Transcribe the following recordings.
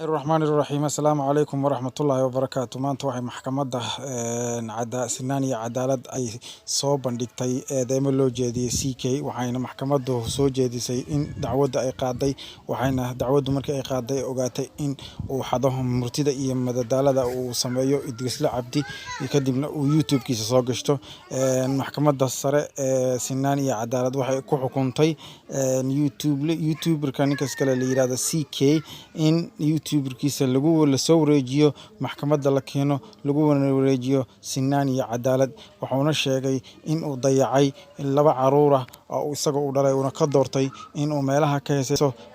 الرحمن الرحيم السلام عليكم ورحمة الله وبركاته maanta waxay maxkamadda sinaan iyo cadaalad ay soo bandhigtay eedeymo loo jeediyay CK waxayna maxkamaddu soo jeedisay in dacwadda ay qaaday waxayna dacwaddu markii ay qaaday ogaatay in uu xado murtida iyo madadaalada uu sameeyo Idrisla Cabdi kadibna uu YouTube-kiisa soo gashto maxkamadda sare sinaan iyo cadaalad waxay ku xukuntay YouTuber-ka ninkaas kale la yiraahdo CK in YouTuber-kiisa la soo wareejiyo maxkamadda la keeno lagu wareejiyo sinaan iyo cadaalad wuxuuna sheegay in uu dayacay laba caruur ah oo isaga u dhalay una ka doortay in uu meelaha ka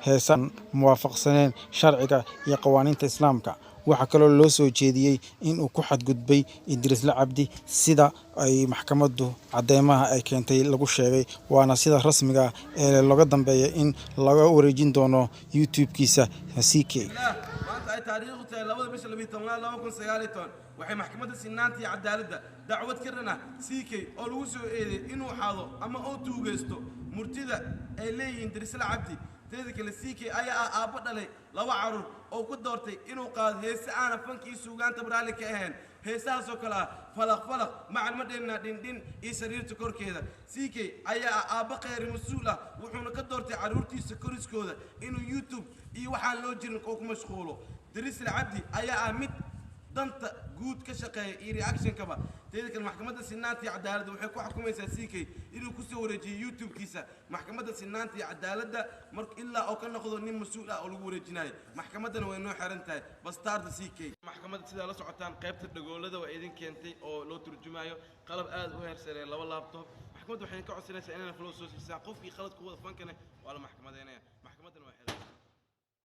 heesan muwaafaqsaneen sharciga iyo qawaaniinta islaamka waxa kale oo loo soo jeediyay in uu ku xadgudbay Idrisla Cabdi sida ay maxkamaddu cadeymaha ay keentay lagu sheegay waana sida rasmiga ee laga dambeeyay in laga wareejin doono YouTube-kiisa CK taariikhda 2/12/2019 waxay maxkamadda sinaanta iyo cadaaladda dacwad ka rana CK oo lagu soo eedeeyay inuu xado ama uu tuugeysto murtida ay leeyihiin Idrisla Cabdi teedka CK ayaa aabbo dhalay laba caruur oo ku doortay inuu qaado hees aan fankii suugaanta baraali ka ahayn heesaas oo kala falaq macal madina dindin iyo sariirta korkeeda CK ayaa aabbo qeyr mas'uul ah wuxuuna ka doortay caruurtiisa koriskooda inuu YouTube iyo waxaan loo jirin oo ku mashquulo Idrisla Cabdi ayaa mid danta guud ka shaqeeya iyo reaction kaba teedka maxkamadda sinaanta iyo cadaaladda waxay ku xukumaysaa CK inuu ku soo wareejiyo YouTube-kiisa maxkamadda sinaanta iyo cadaaladda marka ilaa oo ka noqdo nin mas'uul ah oo lagu wareejinayo maxkamaddana way noo xiran tahay bastarda CK maxkamadda sida la socotaan qaybta dhagoolada waa idin keentay oo loo turjumayo qalab aad u heersareey laba laptop maxkamaddu waxay ka codsanaysaa inay flow soo siisaan qofkii qalad ku wada fankana waa la maxkamadeynaya maxkamaddana waa